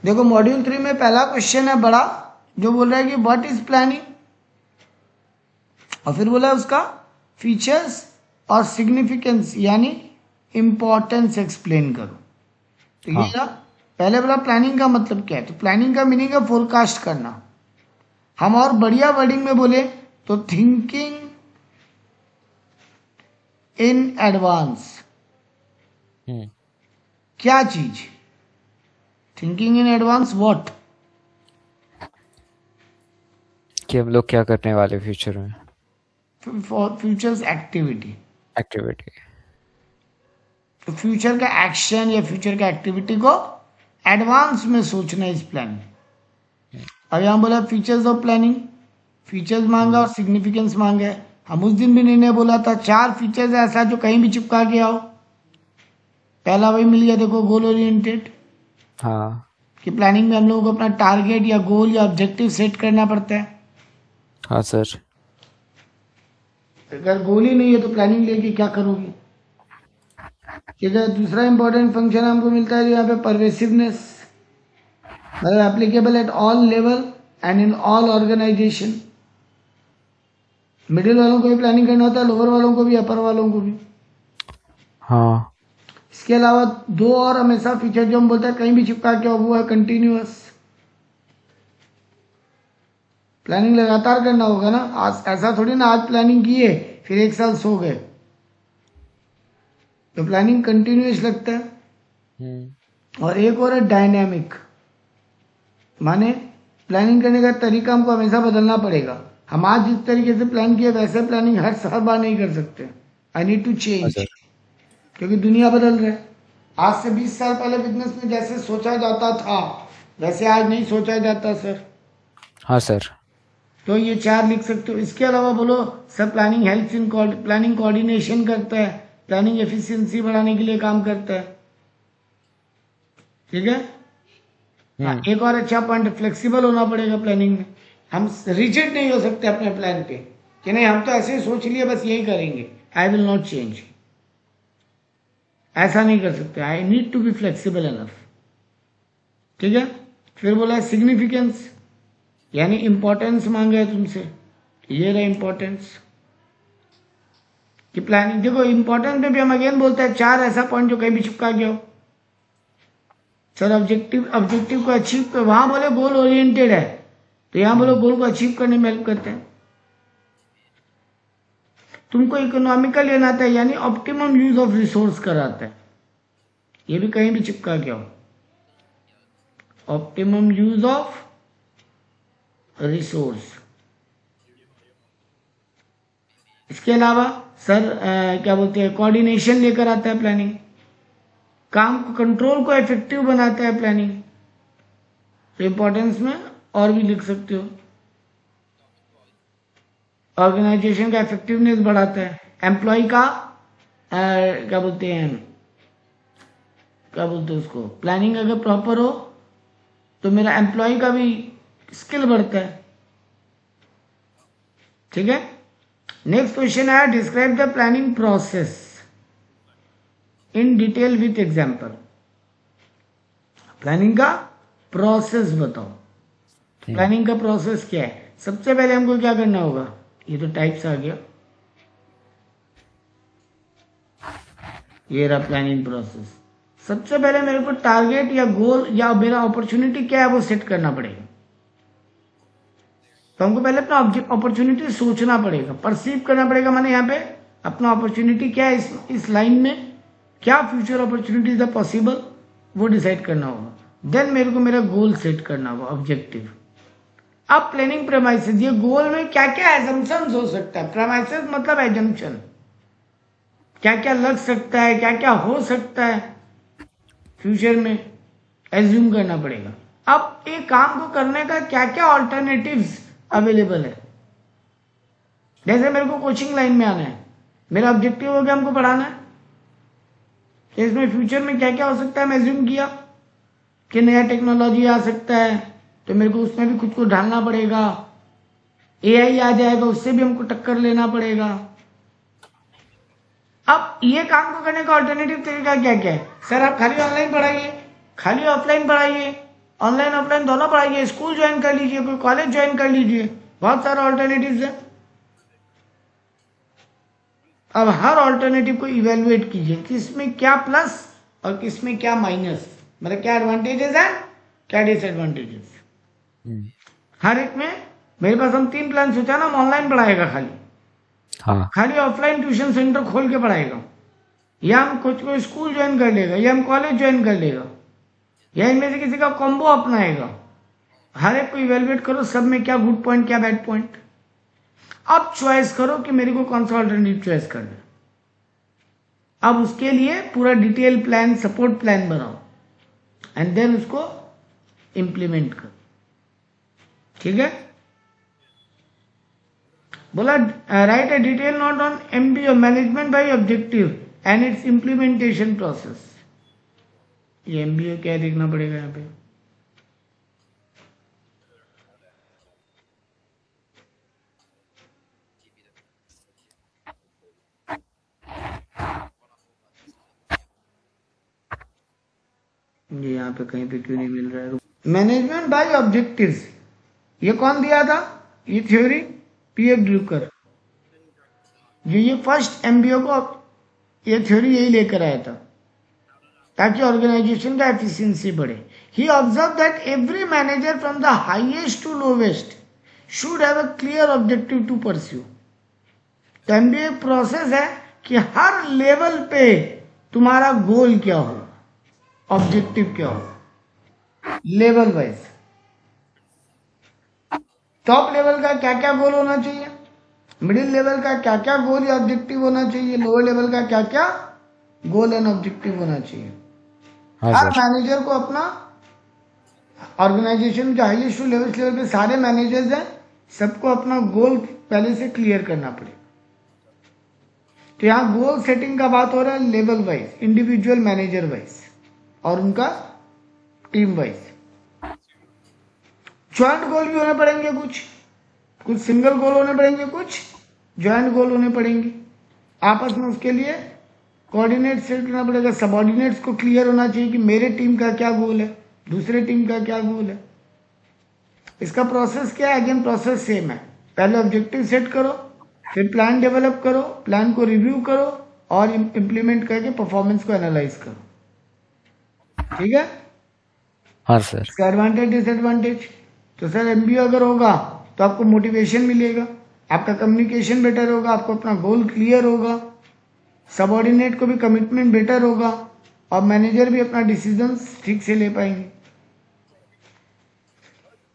देखो मॉड्यूल 3 में पहला क्वेश्चन है बड़ा, जो बोल रहा है कि व्हाट इज प्लानिंग, और फिर बोला है उसका फीचर्स और सिग्निफिकेंस यानी इंपॉर्टेंस एक्सप्लेन करो। तो ये हाँ था। पहले बोला प्लानिंग का मतलब क्या है, तो प्लानिंग का मीनिंग है फोरकास्ट करना। हम और बढ़िया वर्डिंग में बोले तो थिंकिंग इन एडवांस। हम्म क्या चीज? Thinking in advance what? कि हम लोग क्या करने वाले फ्यूचर में, फॉर फ्यूचर्स एक्टिविटी। एक्टिविटी। तो फ्यूचर का एक्शन या फ्यूचर का एक्टिविटी को एडवांस में सोचना इस प्लान। अब यहाँ बोला फीचर्स ऑफ प्लानिंग, फीचर्स मांगा और सिग्निफिकेंस मांगा है। हम उस दिन भी निर्णय बोला था 4 फीचर्स ऐसा जो कहीं भी चिपका के आओ। पहला वही मिल गया, देखो गोल ओरिएंटेड, हाँ कि प्लानिंग में हम लोगों को अपना टारगेट या गोल या ऑब्जेक्टिव सेट करना पड़ता है। हाँ सर। अगर गोल ही नहीं है तो प्लानिंग लेके क्या करोगे? ठीक है। दूसरा इंपॉर्टेंट फंक्शन हमको मिलता है जो यहाँ पे परवेसिवनेस, मतलब applicable at all level and in all organisation. Middle वालों को भी प्लानिंग करना होता है, लोअर वालों को भी, अपर वालों को भी। हाँ इसके अलावा 2 और हमेशा फीचर जो हम बोलते हैं कहीं भी चिपका के, वो है कंटिन्यूअस। प्लानिंग लगातार करना होगा ना, आज ऐसा थोड़ी ना आज प्लानिंग की है फिर 1 साल सो गए। तो प्लानिंग कंटिन्यूअस लगता है। और एक और है डायनेमिक, माने प्लानिंग करने का तरीका हमको हमेशा बदलना पड़ेगा। हम आज जिस तरीके से प्लान किए वैसे प्लानिंग हर बार नहीं कर सकते। आई नीड टू हाँ चेंज, सर। क्योंकि दुनिया बदल रहा है। आज से 20 साल पहले बिजनेस में जैसे सोचा जाता था वैसे आज नहीं सोचा जाता सर। हाँ सर। तो ये 4 लिख सकते हो। इसके अलावा बोलो sir planning helps in planning coordination करता है, प्लानिंग एफिशिएंसी बढ़ाने के लिए काम करता है। ठीक है। हाँ, एक और अच्छा पॉइंट, फ्लेक्सिबल होना पड़ेगा प्लानिंग में। हम रिजिड नहीं हो सकते अपने प्लान पे कि नहीं हम तो ऐसे ही सोच लिए बस यही करेंगे, आई विल नॉट चेंज। ऐसा नहीं कर सकते। I need to be flexible enough. ठीक है। फिर बोला है सिग्निफिकेंस, यानी इंपॉर्टेंस मांगा है तुमसे। ये रहा इंपॉर्टेंस कि प्लानिंग, देखो इंपॉर्टेंस में भी हम अगेन बोलते हैं 4 ऐसा पॉइंट जो कहीं भी चिपका गया हो। सर ऑब्जेक्टिव, ऑब्जेक्टिव को अचीव कर, वहां बोले गोल ओरिएंटेड है तो यहां बोलो गोल को अचीव करने में हेल्प करते हैं। तुमको इकोनॉमिकल लेना आता है, यानी ऑप्टिमम यूज ऑफ रिसोर्स कराता है। ये भी कहीं भी चिपका गया हो, ऑप्टिमम यूज ऑफ रिसोर्स। इसके अलावा सर क्या बोलते हैं, कोऑर्डिनेशन लेकर आता है प्लानिंग, काम को कंट्रोल को इफेक्टिव बनाता है प्लानिंग। तो इंपॉर्टेंस में और भी लिख सकते हो, ऑर्गेनाइजेशन का इफेक्टिवनेस बढ़ाता है, एम्प्लॉय का क्या बोलते हैं उसको, प्लानिंग अगर प्रॉपर हो तो मेरा एम्प्लॉय का भी स्किल बढ़ता है। ठीक है। नेक्स्ट क्वेश्चन है describe the planning process in detail with example. Planning का प्रोसेस बताओ। प्लानिंग का प्रोसेस क्या है? सबसे पहले हमको क्या करना होगा, ये तो टाइप्स आ गया, ये रहा प्लानिंग प्रोसेस। सबसे पहले मेरे को टारगेट या गोल या मेरा अपॉर्चुनिटी क्या है वो सेट करना पड़ेगा। तो हमको पहले अपना अपॉर्चुनिटी सोचना पड़ेगा, परसीव करना पड़ेगा। माने यहाँ पे अपना अपॉर्चुनिटी क्या है इस लाइन में, क्या फ्यूचर अपॉर्चुनिटीज है पॉसिबल, वो डिसाइड करना होगा। देन मेरे को मेरा गोल सेट करना होगा, ऑब्जेक्टिव। अब प्लानिंग प्रेमाइसेस, ये गोल में क्या क्या एजम्पशंस हो सकता है। प्रेमाइसेस मतलब एजम्पशन, क्या क्या लग सकता है, क्या क्या हो सकता है फ्यूचर में, एज्यूम करना पड़ेगा। अब एक काम को करने का क्या क्या ऑल्टरनेटिव्स अवेलेबल है। जैसे मेरे को कोचिंग लाइन में आना है, मेरा ऑब्जेक्टिव हो गया हमको पढ़ाना है, तो इसमें फ्यूचर में क्या क्या हो सकता है मैं एज्यूम किया कि नया टेक्नोलॉजी आ सकता है, तो मेरे को उसमें भी खुद को ढालना पड़ेगा। एआई आ जाएगा, उससे भी हमको टक्कर लेना पड़ेगा। अब ये काम को करने का ऑल्टरनेटिव तरीका क्या क्या है? सर आप खाली ऑनलाइन पढ़ाइए, खाली ऑफलाइन पढ़ाइए, ऑनलाइन ऑफलाइन दोनों पढ़ाइए, स्कूल ज्वाइन कर लीजिए, कोई कॉलेज ज्वाइन कर लीजिए, बहुत सारे ऑल्टरनेटिव्स हैं। अब हर ऑल्टरनेटिव को इवेलुएट कीजिए कि इसमें क्या प्लस और किसमें क्या माइनस, मतलब क्या एडवांटेजेस है क्या डिसएडवांटेजेस। हर एक में मेरे पास हम 3 प्लान सोचा ना, हम ऑनलाइन पढ़ाएगा हाँ खाली ऑफलाइन ट्यूशन सेंटर खोल के पढ़ाएगा, या हम कुछ को स्कूल ज्वाइन कर लेगा, या हम कॉलेज ज्वाइन कर लेगा, या इनमें से किसी का कॉम्बो अपनाएगा। हर एक को इवेलुएट करो, सब में क्या गुड पॉइंट क्या बैड पॉइंट। अब चॉइस करो कि मेरे को कौन सा ऑल्टरनेटिव चॉइस करना है। अब उसके लिए पूरा डिटेल प्लान, सपोर्ट प्लान बनाओ एंड देन उसको इंप्लीमेंट करो। ठीक है, बोला right A detail note on MBO management by objective and it's implementation process. ये MBO क्या देखना पड़ेगा यहाँ पे। ये यहाँ पे कहीं पे क्यों नहीं मिल रहा है। मैनेजमेंट बाय ऑब्जेक्टिव्स, ये कौन दिया था, ये थ्योरी PF ड्रूकर। ये फर्स्ट MBO को ये थ्योरी यही लेकर आया था ताकि ऑर्गेनाइजेशन का एफिशिएंसी बढ़े। He observe that every manager from the highest to lowest should have a clear objective to pursue. तो MBA प्रोसेस है कि हर लेवल पे तुम्हारा गोल क्या हो, ऑब्जेक्टिव क्या हो, लेवल वाइज। टॉप लेवल का क्या क्या गोल होना चाहिए, मिडिल लेवल का क्या क्या गोल या ऑब्जेक्टिव होना चाहिए, लोअर लेवल का क्या क्या गोल एंड ऑब्जेक्टिव होना चाहिए। हाँ हर सर मैनेजर को अपना ऑर्गेनाइजेशन के हाईएस्ट टू लेवल पे सारे मैनेजर्स हैं, सबको अपना गोल पहले से क्लियर करना पड़ेगा। तो यहाँ गोल सेटिंग का बात हो रहा है level wise, individual manager wise और उनका टीम वाइज। ज्वाइंट गोल भी होने पड़ेंगे, कुछ सिंगल गोल होने पड़ेंगे, कुछ ज्वाइंट गोल होने पड़ेंगे। आपस में उसके लिए कोऑर्डिनेट सेट करना पड़ेगा, सबऑर्डिनेट्स को क्लियर होना चाहिए कि मेरे टीम का क्या गोल है, दूसरे टीम का क्या गोल है। इसका प्रोसेस क्या है, अगेन प्रोसेस सेम है। पहले ऑब्जेक्टिव सेट करो, फिर प्लान डेवलप करो, प्लान को रिव्यू करो और इम्प्लीमेंट करके परफॉर्मेंस को एनालाइज करो। ठीक है, हाँ सर इसका एडवांटेज डिसएडवांटेज। तो सर MBO अगर होगा तो आपको मोटिवेशन मिलेगा, आपका कम्युनिकेशन बेटर होगा, आपको अपना गोल क्लियर होगा, सबऑर्डिनेट को भी कमिटमेंट बेटर होगा और मैनेजर भी अपना डिसीजंस ठीक से ले पाएंगे।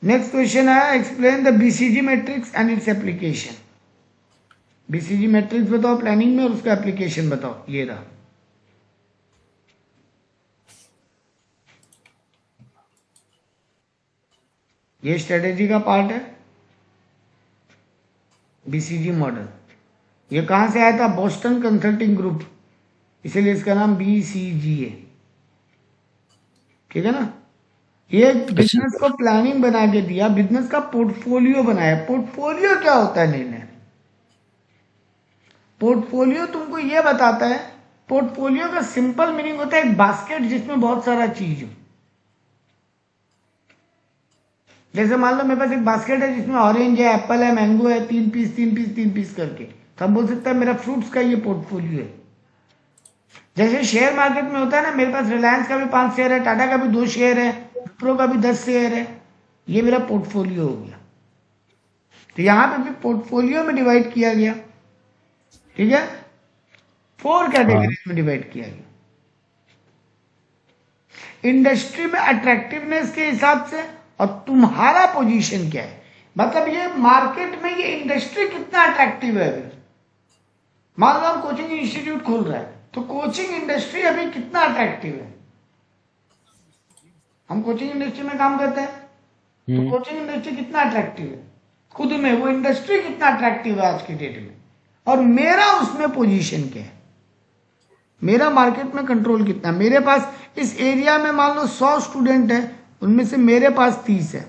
नेक्स्ट क्वेश्चन है, explain the BCG matrix and its application. BCG matrix बताओ प्लानिंग में और उसका एप्लीकेशन बताओ। ये रहा, ये स्ट्रेटेजी का पार्ट है BCG मॉडल। ये कहां से आया था, बोस्टन कंसल्टिंग ग्रुप, इसीलिए इसका नाम BCG है। ठीक है ना, ये बिजनेस को प्लानिंग बना के दिया, बिजनेस का पोर्टफोलियो बनाया। पोर्टफोलियो क्या होता है निर्णय, पोर्टफोलियो तुमको ये बताता है, पोर्टफोलियो का सिंपल मीनिंग होता है एक बास्केट जिसमें बहुत सारा चीज हो। जैसे मान लो मेरे पास एक बास्केट है जिसमें ऑरेंज है, एप्पल है, मैंगो है, 3 पीस करके, तो हम बोल सकते हैं मेरा फ्रूट्स का ये पोर्टफोलियो है। जैसे शेयर मार्केट में होता है ना, मेरे पास रिलायंस का भी 5 शेयर है, टाटा का भी 2 शेयर है, विप्रो का भी 10 शेयर है, ये मेरा पोर्टफोलियो हो गया। तो यहां पे भी पोर्टफोलियो में डिवाइड किया गया। ठीक है, 4 कैटेगरीज में डिवाइड किया गया। इंडस्ट्री में अट्रैक्टिवनेस के हिसाब से और तुम्हारा पोजीशन क्या है, मतलब ये मार्केट में ये इंडस्ट्री कितना अट्रैक्टिव है। मान लो हम कोचिंग इंस्टीट्यूट खोल रहा है तो कोचिंग इंडस्ट्री अभी कितना अट्रैक्टिव है। हम कोचिंग इंडस्ट्री में काम करते हैं तो कोचिंग इंडस्ट्री कितना अट्रैक्टिव है, खुद में वो इंडस्ट्री कितना अट्रैक्टिव है आज की डेट में, और मेरा उसमें पोजीशन क्या है, मेरा मार्केट में कंट्रोल कितना। मेरे पास इस एरिया में मान लो 100 स्टूडेंट है, उनमें से मेरे पास 30 है,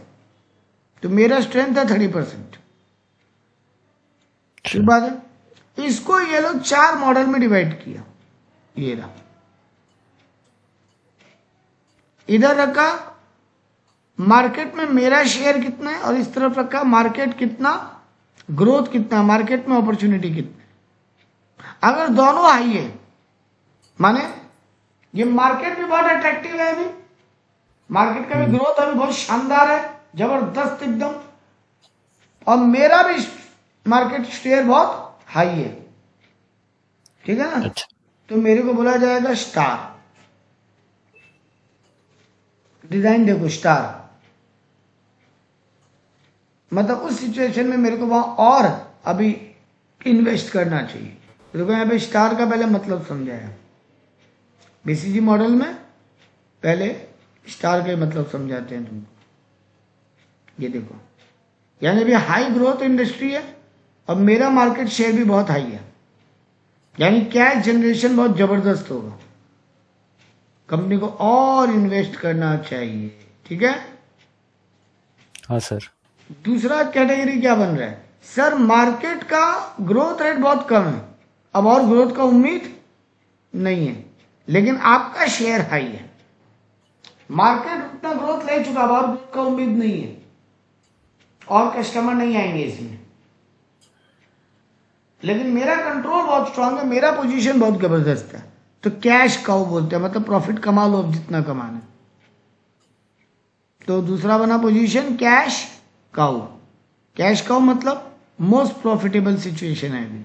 तो मेरा स्ट्रेंथ है 30%। ठीक बात है। इसको ये लोग 4 मॉडल में डिवाइड किया। ये रहा, इधर रखा मार्केट में मेरा शेयर कितना है, और इस तरफ रखा मार्केट कितना, ग्रोथ कितना, मार्केट में अपॉर्चुनिटी कितना है। अगर दोनों हाई है, माने ये मार्केट भी बहुत अट्रैक्टिव है, अभी मार्केट का भी ग्रोथ अभी बहुत शानदार है, जबरदस्त एकदम, और मेरा भी मार्केट शेयर बहुत हाई है, ठीक है ना। अच्छा। तो मेरे को बोला जाएगा स्टार। डिजाइन देखो स्टार, मतलब उस सिचुएशन में मेरे को वहां और अभी इन्वेस्ट करना चाहिए। देखो यहाँ पे स्टार का पहले मतलब समझाया, बीसीजी मॉडल में पहले स्टार के मतलब समझाते हैं तुमको। ये देखो, यानी भी हाई ग्रोथ इंडस्ट्री है और मेरा मार्केट शेयर भी बहुत हाई है, यानी कैश जनरेशन बहुत जबरदस्त होगा, कंपनी को और इन्वेस्ट करना चाहिए, ठीक है। हाँ सर। दूसरा कैटेगरी क्या बन रहा है, सर मार्केट का ग्रोथ रेट बहुत कम है, अब और ग्रोथ का उम्मीद नहीं है, लेकिन आपका शेयर हाई है। मार्केट उतना ग्रोथ ले चुका, अब और ग्रोथ का उम्मीद नहीं है, और कस्टमर नहीं आएंगे इसमें, लेकिन मेरा कंट्रोल बहुत स्ट्रांग है, मेरा पोजीशन बहुत जबरदस्त है, तो कैश काउ बोलते हैं, मतलब प्रॉफिट कमा लो अब जितना कमाना। तो दूसरा बना position cash cow. Cash cow मतलब मोस्ट प्रॉफिटेबल सिचुएशन है अभी।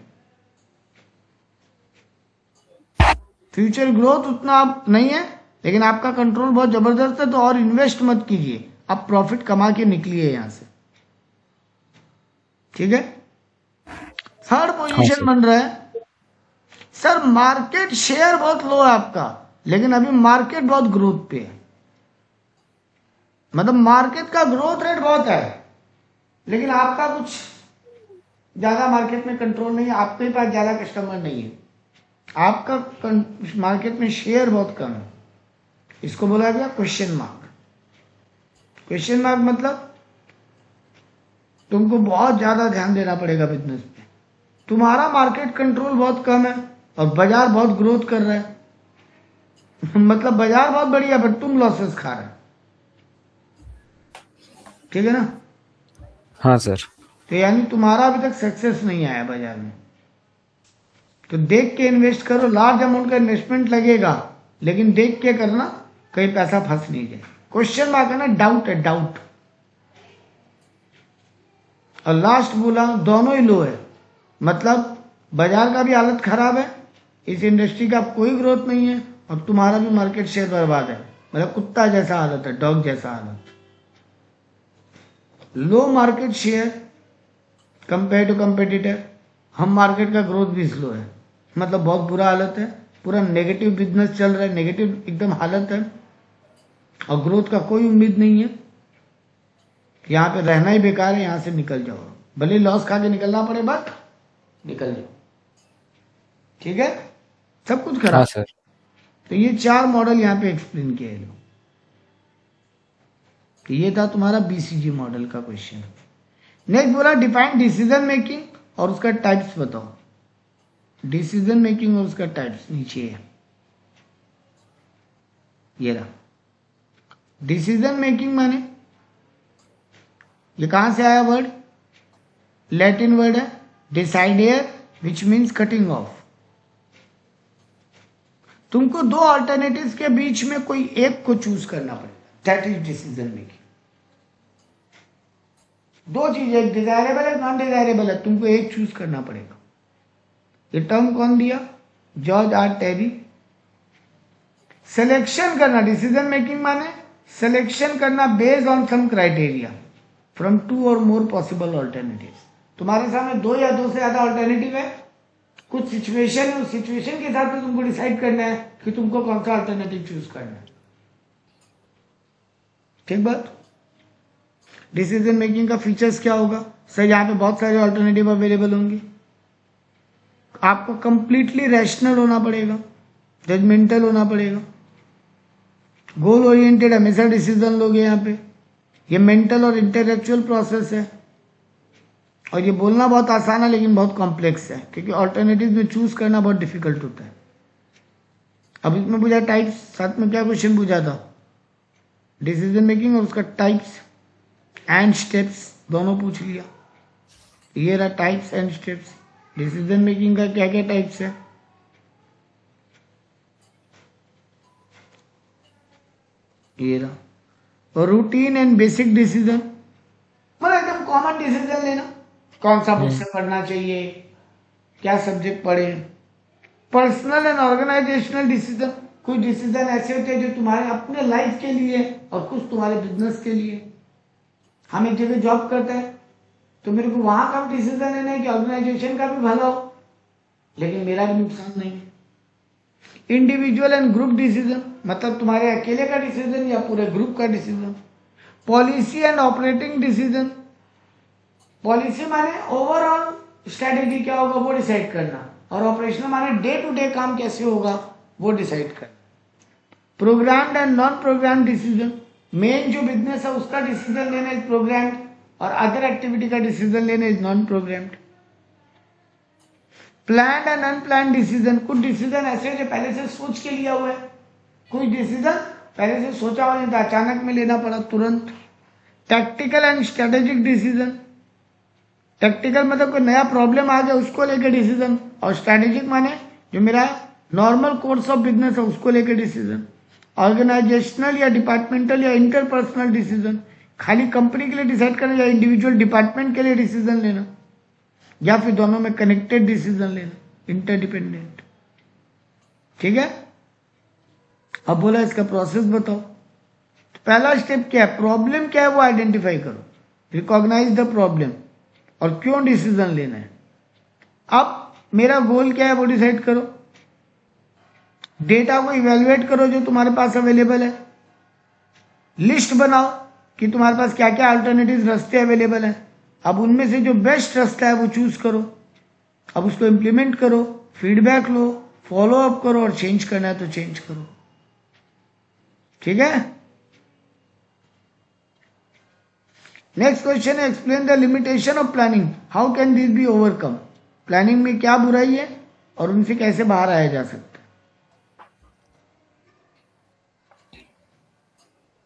फ्यूचर ग्रोथ उतना आप नहीं है, लेकिन आपका कंट्रोल बहुत जबरदस्त है, तो और इन्वेस्ट मत कीजिए, आप प्रॉफिट कमा के निकलिए यहां से, ठीक है। थर्ड पोजीशन बन रहा है, सर मार्केट शेयर बहुत लो है आपका, लेकिन अभी मार्केट बहुत ग्रोथ पे है, मतलब मार्केट का ग्रोथ रेट बहुत है, लेकिन आपका कुछ ज्यादा मार्केट में कंट्रोल नहीं है, आपके पास ज्यादा कस्टमर नहीं है, आपका मार्केट में शेयर बहुत कम है। इसको बोला गया क्वेश्चन मार्क। क्वेश्चन मार्क मतलब तुमको बहुत ज्यादा ध्यान देना पड़ेगा बिजनेस पे, तुम्हारा मार्केट कंट्रोल बहुत कम है और बाजार बहुत ग्रोथ कर रहा है मतलब बाजार बहुत बढ़िया बट तुम लॉसेस खा रहे हो, ठीक है ना। हाँ सर। तो यानी तुम्हारा अभी तक सक्सेस नहीं आया बाजार में, तो देख के इन्वेस्ट करो। लार्ज अमाउंट का इन्वेस्टमेंट लगेगा, लेकिन देख के करना, कहीं पैसा फंस नहीं जाए। क्वेश्चन मार्क है ना, डाउट है, डाउट। और लास्ट बोला दोनों ही लो है, मतलब बाजार का भी हालत खराब है, इस इंडस्ट्री का कोई ग्रोथ नहीं है, और तुम्हारा भी मार्केट शेयर बर्बाद है, मतलब कुत्ता जैसा हालत है, डॉग जैसा हालत। Low market share compare to competitor, हम मार्केट का ग्रोथ भी स्लो है, मतलब बहुत बुरा हालत है, पूरा नेगेटिव बिजनेस चल रहा है, नेगेटिव एकदम हालत है, और ग्रोथ का कोई उम्मीद नहीं है। यहाँ पे रहना ही बेकार है, यहाँ से निकल जाओ, भले लॉस खा के निकलना पड़े बट निकल जाओ, ठीक है। सब कुछ हाँ खराब। सर। तो ये 4 मॉडल यहाँ पे एक्सप्लेन किए हैं। तो ये था तुम्हारा बीसीजी मॉडल का क्वेश्चन। नेक्स्ट बोला डिफाइन डिसीजन मेकिंग और उसका टाइप्स बताओ। डिसीजन मेकिंग और उसका टाइप्स नीचे है, ये रहा। डिसीजन मेकिंग माने, ये कहां से आया वर्ड, लैटिन वर्ड है डिसाइडियर, विच मीन्स कटिंग ऑफ। तुमको 2 अल्टरनेटिव्स के बीच में कोई एक को चूज करना पड़ेगा, दैट इज डिसीजन मेकिंग। 2 चीजें, एक डिजायरेबल है, नॉन डिजायरेबल है, तुमको एक चूज करना पड़ेगा। ये टर्म कौन दिया, जॉर्ज आर टेरी। सिलेक्शन करना, डिसीजन मेकिंग माने सिलेक्शन करना based on some criteria from 2 और मोर पॉसिबल ऑल्टरनेटिव्स। तुम्हारे सामने 2 या 2 से ज्यादा ऑल्टरनेटिव है, कुछ सिचुएशन है, उस सिचुएशन के हिसाब से तुमको डिसाइड करना है कि तुमको कौन सा ऑल्टरनेटिव चूज करना है, ठीक बात। डिसीजन मेकिंग का फीचर्स क्या होगा, सर यहाँ पे बहुत सारे ऑल्टरनेटिव अवेलेबल होंगे, आपको कंप्लीटली रैशनल होना पड़ेगा, जजमेंटल होना पड़ेगा, गोल ओरिएंटेड हमेशा डिसीजन लोगे यहाँ पे। ये मेंटल और इंटेलेक्चुअल प्रोसेस है, और ये बोलना बहुत आसान है लेकिन बहुत कॉम्प्लेक्स है, क्योंकि ऑल्टरनेटिव में चूज करना बहुत डिफिकल्ट होता है। अब इसमें पूछा टाइप्स, साथ में क्या क्वेश्चन पूछा था, डिसीजन मेकिंग और उसका टाइप्स एंड स्टेप्स दोनों पूछ लिया। ये रहा types and steps. Decision making का क्या क्या टाइप्स है? ये रहा रूटीन एंड बेसिक डिसीजन, मतलब एकदम कॉमन डिसीजन लेना, कौन सा बुक से पढ़ना चाहिए, क्या सब्जेक्ट पढ़े। पर्सनल एंड ऑर्गेनाइजेशनल डिसीजन, कुछ डिसीजन ऐसे होते हैं जो तुम्हारे अपने लाइफ के लिए और कुछ तुम्हारे बिजनेस के लिए। हम एक जगह जॉब करते हैं तो मेरे को वहां का भी डिसीजन लेना है कि ऑर्गेनाइजेशन का भी भला हो लेकिन मेरा भी नुकसान नहीं है। इंडिविजुअल एंड ग्रुप डिसीजन, मतलब तुम्हारे अकेले का डिसीजन या पूरे ग्रुप का decision. Policy and operating decision, policy माने ओवरऑल स्ट्रेटेजी क्या होगा वो डिसाइड करना, और ऑपरेशनल माने डे टू डे काम कैसे होगा वो डिसाइड करना। Programmed and non program decision, main जो बिजनेस है उसका डिसीजन लेना इज प्रोग्राम्ड और अदर एक्टिविटी का डिसीजन लेना is non programmed. Plan and unplan decision, कुछ डिसीजन ऐसे हैं जो पहले से सोच के लिया हुआ है, कुछ डिसीजन पहले से सोचा हुआ नहीं था, अचानक में लेना पड़ा तुरंत। Tactical and strategic decision, tactical मतलब कोई नया प्रॉब्लम आ गया उसको लेकर डिसीजन, और स्ट्रेटेजिक माने जो मेरा नॉर्मल कोर्स ऑफ बिजनेस है उसको लेकर डिसीजन। ऑर्गेनाइजेशनल या डिपार्टमेंटल या इंटरपर्सनल डिसीजन, खाली कंपनी के लिए डिसाइड करना या इंडिविजुअल डिपार्टमेंट के लिए डिसीजन लेना, या फिर दोनों में कनेक्टेड डिसीजन लेना, इंटरडिपेंडेंट। ठीक है, अब बोला इसका प्रोसेस बताओ। तो पहला स्टेप क्या है, प्रॉब्लम क्या है वो आइडेंटिफाई करो, रिकॉग्नाइज द प्रॉब्लम और क्यों डिसीजन लेना है। अब मेरा गोल क्या है वो डिसाइड करो, डेटा को इवेल्युएट करो जो तुम्हारे पास अवेलेबल है, लिस्ट बनाओ कि तुम्हारे पास क्या क्या अल्टरनेटिव रास्ते अवेलेबल हैं। अब उनमें से जो बेस्ट रास्ता है वो चूज करो, अब उसको इम्प्लीमेंट करो, फीडबैक लो, फॉलो अप करो और चेंज करना है तो चेंज करो। ठीक है, नेक्स्ट क्वेश्चन है explain the limitation of planning, how can this be overcome. Planning में क्या बुराई है और उनसे कैसे बाहर आया जा सकता है।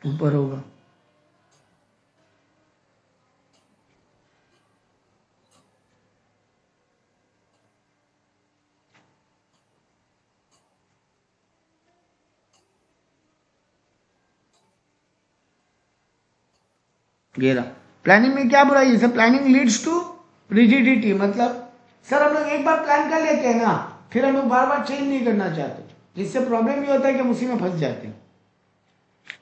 ऊपर होगा। गेरा प्लानिंग में क्या बुराई है sir, planning leads to rigidity, मतलब सर हम लोग एक बार प्लान कर लेते हैं ना फिर हम लोग बार बार चेंज नहीं करना चाहते, जिससे प्रॉब्लम ये होता है कि हम उसी में फंस जाते हैं।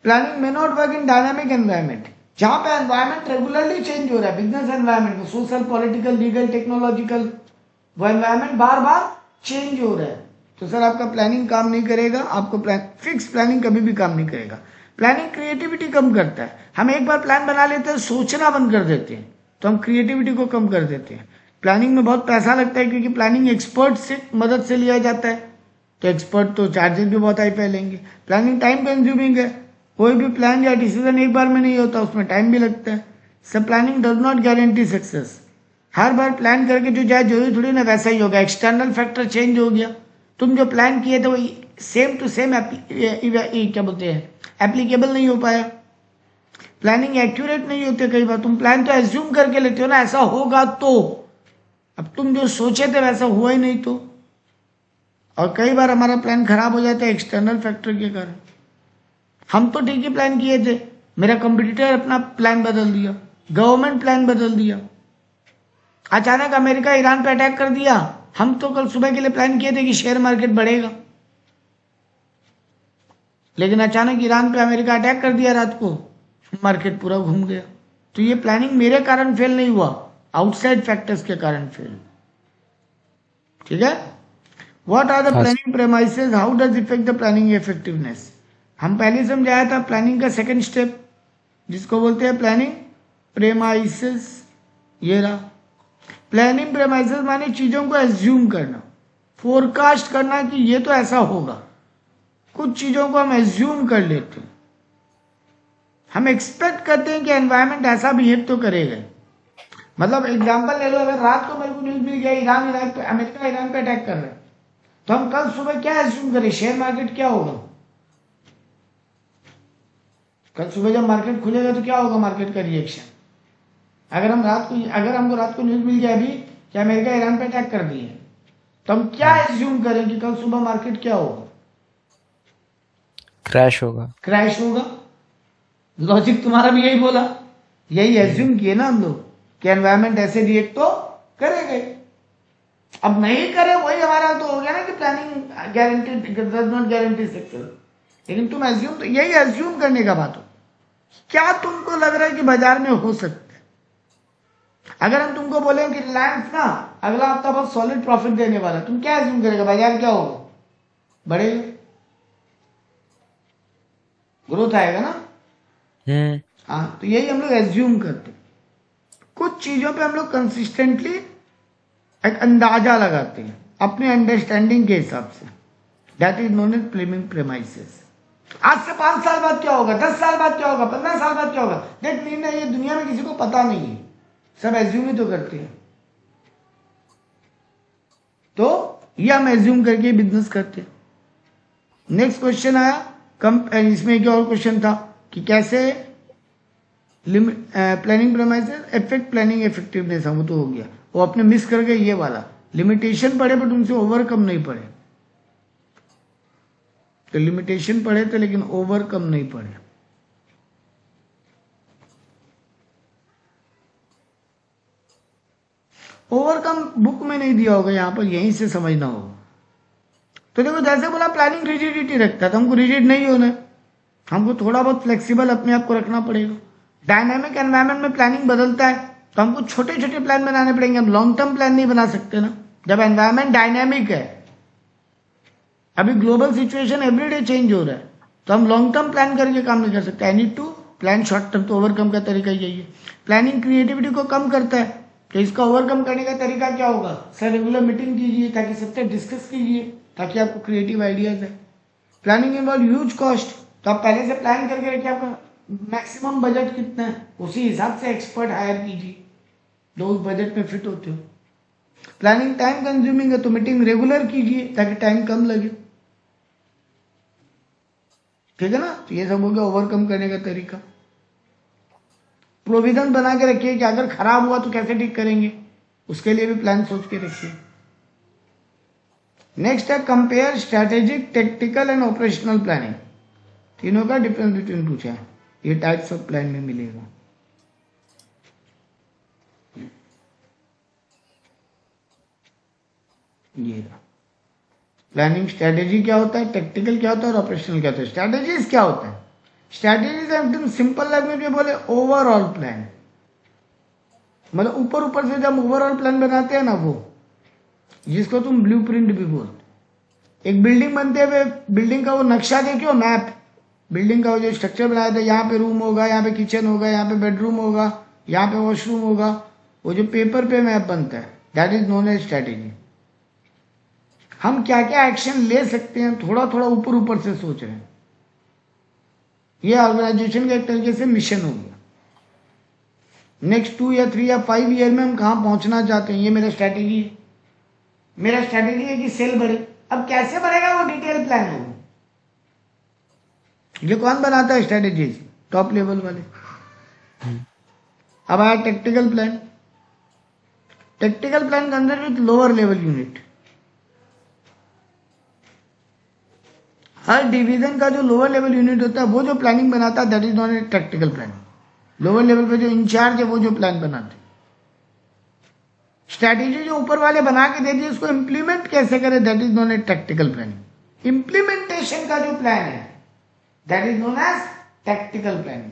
Planning may not work in dynamic environment, जहां पे एनवायरमेंट रेगुलरली चेंज हो रहा है, बिजनेस एनवायरमेंट में सोशल पॉलिटिकल लीगल टेक्नोलॉजिकल, वो एनवायरमेंट बार बार चेंज हो रहा है, तो सर आपका प्लानिंग काम नहीं करेगा, आपको फिक्स प्लानिंग कभी भी काम नहीं करेगा। प्लानिंग क्रिएटिविटी कम करता है, हम एक बार प्लान बना लेते हैं सोचना बंद कर देते हैं तो हम क्रिएटिविटी को कम कर देते हैं। प्लानिंग में बहुत पैसा लगता है क्योंकि प्लानिंग एक्सपर्ट से मदद से लिया जाता है, तो एक्सपर्ट तो चार्जेस भी बहुत हाई पे लेंगे। प्लानिंग टाइम कंज्यूमिंग है, कोई भी प्लान या डिसीजन एक बार में नहीं होता, उसमें टाइम भी लगता है। सब planning does not guarantee success, her bar plan करके जो जाए जरूरी थोड़ी ना वैसा ही होगा, एक्सटर्नल फैक्टर चेंज हो गया, तुम जो प्लान किए थे वो सेम टू सेम क्या बोलते हैं एप्लीकेबल नहीं हो पाया। प्लानिंग एक्यूरेट नहीं होते, कई बार तुम प्लान तो एज्यूम करके लेते हो ना ऐसा होगा, तो अब तुम जो सोचे थे वैसा हुआ ही नहीं तो, और कई बार हमारा प्लान खराब हो जाता है एक्सटर्नल फैक्टर के कारण। हम तो ठीक ही प्लान किए थे, मेरा कंपटीटर अपना प्लान बदल दिया, गवर्नमेंट प्लान बदल दिया, अचानक अमेरिका ईरान पे अटैक कर दिया। हम तो कल सुबह के लिए प्लान किए थे कि शेयर मार्केट बढ़ेगा, लेकिन अचानक ईरान पे अमेरिका अटैक कर दिया रात को, मार्केट पूरा घूम गया। तो ये प्लानिंग मेरे कारण फेल नहीं हुआ, आउटसाइड फैक्टर्स के कारण फेल। ठीक है, what are the planning premises, how does affect the planning effectiveness. हम पहले समझाया था प्लानिंग का सेकंड स्टेप जिसको बोलते हैं प्लानिंग प्रेमाइसेस। ये रहा प्लानिंग प्रेमाइसेस, माने चीजों को एज्यूम करना, फोरकास्ट करना कि ये तो ऐसा होगा। कुछ चीजों को हम एज्यूम कर लेते हैं, हम एक्सपेक्ट करते हैं कि एनवायरनमेंट ऐसा बिहेव तो करेगा। मतलब एग्जांपल ले लो, अगर रात को मेरे को न्यूज मिल गया अमेरिका ईरान पे अटैक कर रहा है, तो हम कल सुबह क्या एज्यूम करें, शेयर मार्केट क्या होगा। कल सुबह जब मार्केट खुलेगा तो क्या होगा मार्केट का रिएक्शन? अगर हमको रात को न्यूज मिल जाए अभी कि अमेरिका ईरान पे अटैक कर दिए, तो हम क्या एज्यूम करें कि कल सुबह मार्केट क्या होगा? क्रैश होगा। क्रैश होगा। लॉजिक तुम्हारा भी यही बोला, यही एज्यूम किए ना हम लोग कि एनवायरमेंट ऐसे रिएक्ट तो करेगा। अब नहीं करे वही हमारा तो हो गया ना कि planning guarantee does not guarantee success. लेकिन तुम एज्यूम, तो यही एज्यूम करने का बात हो, क्या तुमको लग रहा है कि बाजार में हो सकता है? अगर हम तुमको बोले कि रिलायंस ना अगला हफ्ता बहुत सॉलिड प्रॉफिट देने वाला, तुम क्या एज्यूम करेगा? बाजार क्या होगा? बढ़ेगा, ग्रोथ आएगा ना। हाँ, तो यही हम लोग एज्यूम करते। कुछ चीजों पे हम लोग कंसिस्टेंटली एक अंदाजा लगाते हैं अपने अंडरस्टैंडिंग के हिसाब से। That is known as flaming premises. आज से 5 साल बाद क्या होगा, 10 साल बाद क्या होगा, 15 साल बाद क्या होगा, देख नहीं ना, ये दुनिया में किसी को पता नहीं है, सब एज्यूम ही तो करते हैं। तो ये हम एज्यूम करके बिजनेस करते हैं। नेक्स्ट क्वेश्चन आया, इसमें एक और क्वेश्चन था कि कैसे planning premises effect planning effectiveness. वो तो हो गया, वो अपने मिस कर गए ये वाला। लिमिटेशन पढ़े बट उनसे ओवरकम नहीं पढ़े। तो लिमिटेशन पढ़े थे लेकिन ओवरकम नहीं पढ़े। ओवरकम बुक में नहीं दिया होगा, यहां पर यहीं से समझना होगा। तो देखो, जैसे बोला प्लानिंग रिजिडिटी रखता है, तो हमको रिजिड नहीं होना है, हमको थोड़ा बहुत फ्लेक्सिबल अपने आप को रखना पड़ेगा। डायनामिक एनवायरनमेंट में प्लानिंग बदलता है तो हमको छोटे छोटे प्लान बनाने पड़ेंगे, हम लॉन्ग टर्म प्लान नहीं बना सकते ना। जब एनवायरनमेंट डायनामिक है, अभी ग्लोबल सिचुएशन एवरीडे चेंज हो रहा है, तो हम लॉन्ग टर्म प्लान करके काम नहीं कर सकते। I need to plan short term. तो ओवरकम का तरीका यही है। प्लानिंग क्रिएटिविटी को कम करता है, तो इसका ओवरकम करने का तरीका क्या होगा? सर रेगुलर मीटिंग कीजिए, ताकि सबसे डिस्कस कीजिए, ताकि आपको क्रिएटिव आइडियाज है। प्लानिंग इन्वॉल्व ह्यूज कॉस्ट, तो आप पहले से प्लान करके रखिए आपका मैक्सिमम बजट कितना है, उसी हिसाब से एक्सपर्ट हायर कीजिए जो उस बजट में फिट होते हो। प्लानिंग टाइम कंज्यूमिंग है, तो मीटिंग रेगुलर कीजिए ताकि टाइम कम लगे। ठीक है ना। तो ये सब हो गया ओवरकम करने का तरीका। प्रोविजन बना के रखिए कि अगर खराब हुआ तो कैसे ठीक करेंगे, उसके लिए भी प्लान सोच के रखिए। नेक्स्ट है compare strategic, tactical and operational planning. तीनों का डिफरेंस बिटवीन पूछा है, ये टाइप्स ऑफ प्लान में मिलेगा। ये प्लानिंग स्ट्रेटेजी क्या होता है, टेक्टिकल क्या होता है और ऑपरेशनल क्या होता है। स्ट्रेटेजीज क्या होता है? स्ट्रेटेजीज एकदम सिंपल लैंग्वेज में बोले ओवरऑल प्लान, मतलब ऊपर ऊपर से जब ओवरऑल प्लान बनाते हैं ना, वो जिसको तुम ब्लूप्रिंट भी बोलते। एक बिल्डिंग बनते हुए बिल्डिंग का वो नक्शा देखियो, मैप, बिल्डिंग का वो जो स्ट्रक्चर बनाया था, यहाँ पे रूम होगा, यहाँ पे किचन होगा, यहाँ पे बेडरूम होगा, यहाँ पे वॉशरूम होगा, वो जो पेपर पे मैप बनता है, that is known as strategy. हम क्या क्या एक्शन ले सकते हैं थोड़ा थोड़ा ऊपर ऊपर से सोच रहे हैं। ये ऑर्गेनाइजेशन का एक तरीके से मिशन हो गया। नेक्स्ट 2 या 3 या 5 ईयर में हम कहाँ पहुंचना चाहते हैं, ये मेरा स्ट्रैटेजी है। मेरा स्ट्रैटेजी है कि सेल बढ़े। अब कैसे बढ़ेगा वो डिटेल प्लान होगा। ये कौन बनाता है स्ट्रैटेजीज? टॉप लेवल वाले। अब आया tactical plan. Tactical plan consider with lower level unit. Her division का जो लोअर लेवल यूनिट होता है, वो जो प्लानिंग बनाता है, that is not a tactical planning. Lower level पे जो इंचार्ज है वो जो प्लान बनाते। स्ट्रैटेजी जो ऊपर वाले बना के दे दिए, उसको इंप्लीमेंट कैसे करें, that is known a tactical planning. Implementation का जो प्लान है, that is known as tactical planning.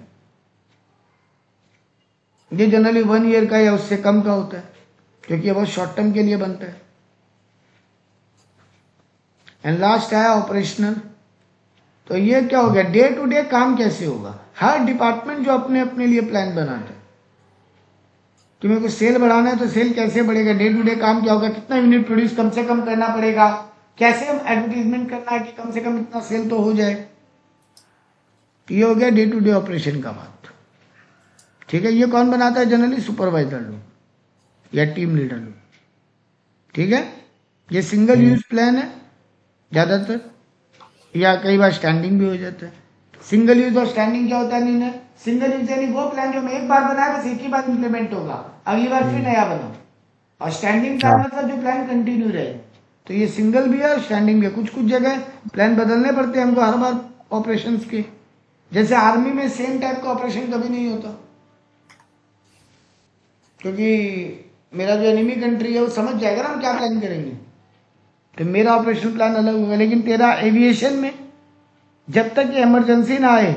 ये जनरली 1 ईयर का या उससे कम का होता है, क्योंकि ये बहुत शॉर्ट टर्म के लिए बनता है। एंड लास्ट आया ऑपरेशनल। तो ये क्या हो गया, डे टू डे काम कैसे होगा। हर डिपार्टमेंट जो अपने अपने लिए प्लान बनाते हैं। तुम्हें कुछ सेल बढ़ाना है तो सेल कैसे बढ़ेगा, डे टू डे काम क्या होगा, कितना यूनिट प्रोड्यूस कम से कम करना पड़ेगा, कैसे हम एडवर्टीजमेंट करना है कि कम से कम इतना सेल तो हो जाए। ये हो गया डे टू डे ऑपरेशन का बात। ठीक है। ये कौन बनाता है? जनरली सुपरवाइजर लोग या टीम लीडर लोग। ठीक है। ये सिंगल यूज प्लान है ज्यादातर, या कई बार स्टैंडिंग भी हो जाता है। सिंगल यूज और स्टैंडिंग क्या होता है नीना? सिंगल यूज यानी वो प्लान जो मैं एक बार बनाया बस एक ही बार इंप्लीमेंट होगा, अगली बार फिर नया बनाओ। और स्टैंडिंग प्लान हाँ। मतलब जो प्लान कंटिन्यू रहे। तो ये सिंगल भी है और स्टैंडिंग भी है। कुछ कुछ जगह प्लान बदलने पड़ते हैं हमको हर बार ऑपरेशंस के। जैसे आर्मी में सेम टाइप का ऑपरेशन कभी नहीं होता, क्योंकि मेरा जो एनिमी कंट्री है वो समझ जाएगा ना हम क्या प्लान करेंगे, तो मेरा ऑपरेशन प्लान अलग होगा। लेकिन तेरा एविएशन में जब तक ये इमरजेंसी ना आए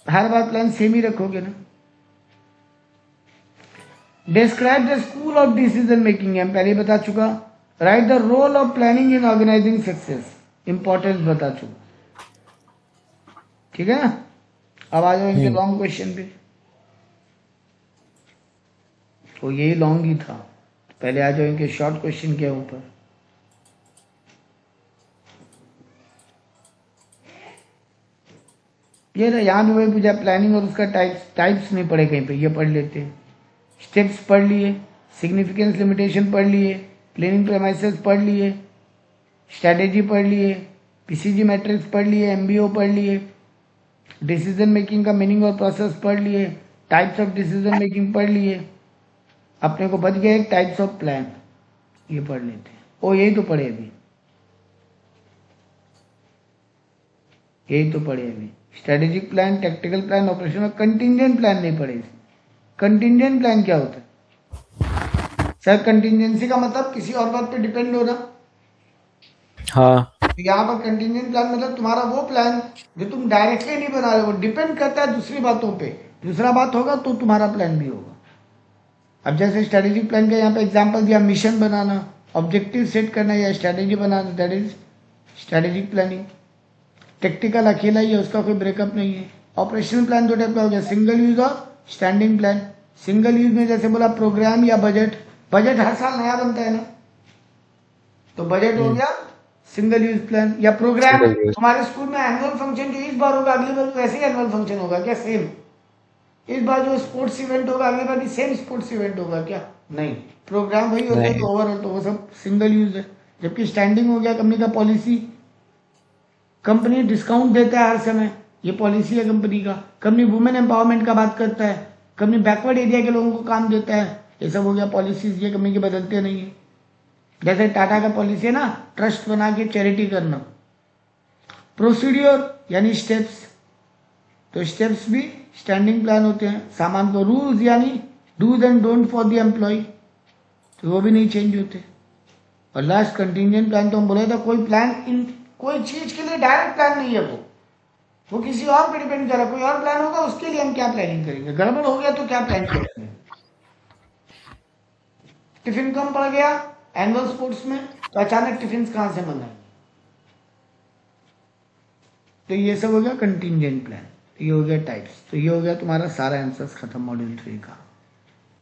हर बार प्लान सेम ही रखोगे ना। Describe the school of decision making, हम पहले बता चुका। Write the role of planning in organising success, importance बता चुका। ठीक है ना? अब आ जाओ इनके लॉन्ग क्वेश्चन पे। तो यही लॉन्ग ही था, पहले आ जाओ इनके शॉर्ट क्वेश्चन के ऊपर। ये ना यहाँ भी वही पूछा, प्लानिंग और उसका टाइप्स नहीं पढ़े कहीं पे, ये पढ़ लेते हैं। स्टेप्स पढ़ लिए, सिग्निफिकेंस लिमिटेशन पढ़ लिए, प्लानिंग प्रेमाइसेस पढ़ लिए, स्ट्रैटेजी पढ़ लिए, पीसीजी मैट्रिक्स पढ़ लिए, एमबीओ पढ़ लिए, डिसीजन मेकिंग का मीनिंग और प्रोसेस पढ़ लिए, टाइप्स ऑफ डिसीजन मेकिंग पढ़ लिए। अपने को बच गया एक टाइप्स ऑफ प्लान, ये पढ़ लेते हैं। ओ यही तो पढ़े अभी, यही तो पढ़े अभी। Strategic plan, tactical plan, operational, contingent plan नहीं पढ़े। कंटिंजेंट प्लान क्या होता है सर? कंटिंजेंसी का मतलब किसी और बात पे डिपेंड होना। हाँ। तो यहाँ पर कंटिंजेंट प्लान मतलब तुम्हारा वो प्लान जो तुम डायरेक्टली नहीं बना रहे हो, डिपेंड करता है दूसरी बातों पे। दूसरा बात होगा तो तुम्हारा प्लान भी होगा। अब जैसे स्ट्रेटेजिक प्लान का यहाँ पे एग्जांपल दिया, मिशन बनाना, ऑब्जेक्टिव सेट करना या strategy banana, that is strategic planning. Tactical अकेला ही है, उसका कोई ब्रेकअप नहीं है। ऑपरेशनल प्लान दो टाइप का हो गया, सिंगल यूज और स्टैंडिंग प्लान। सिंगल यूज में जैसे बोला प्रोग्राम या बजट, बजट हर साल नया बनता है ना, तो बजट हो गया सिंगल यूज प्लान। या प्रोग्राम, Single use। हमारे स्कूल में एनुअल फंक्शन जो इस बार होगा अगली बार वैसे ही एनुअल फंक्शन होगा क्या? सेम। इस बार जो स्पोर्ट्स इवेंट होगा अगली बार भी सेम स्पोर्ट्स इवेंट होगा क्या? नहीं, प्रोग्राम वही होता है। नहीं। तो ओवरऑल तो वो सब सिंगल यूज है। जबकि स्टैंडिंग हो गया कंपनी का पॉलिसी, कंपनी डिस्काउंट देता है हर समय, ये पॉलिसी है कंपनी का। कंपनी वुमेन एम्पावरमेंट का बात करता है, कंपनी बैकवर्ड एरिया के लोगों को काम देता है, ये सब हो गया पॉलिसीज। ये कंपनी के बदलते नहीं है। जैसे टाटा का पॉलिसी है ना, ट्रस्ट बना के चैरिटी करना। प्रोसीड्योर यानी स्टेप्स, तो स्टेप्स भी स्टैंडिंग प्लान होते हैं। सामान को रूल्स यानी dos and don't for the employ, तो वो भी नहीं चेंज होते। और लास्ट कंटिंजेंट प्लान, तो हम बोले था कोई प्लान इन कोई चीज के लिए डायरेक्ट प्लान नहीं है, वो किसी और पे डिपेंड कर रहा है। कोई और प्लान होगा उसके लिए हम क्या प्लानिंग करेंगे, गड़बड़ हो गया तो क्या प्लान करेंगे। टिफिन कम पड़ गया एनुअल स्पोर्ट्स में, तो अचानक टिफिन कहां से मंगाएंगे? तो ये सब हो गया कंटिंजेंट प्लान। ये हो गया टाइप्स। तो ये हो गया तुम्हारा सारा आंसर्स खत्म मॉड्यूल 3 का।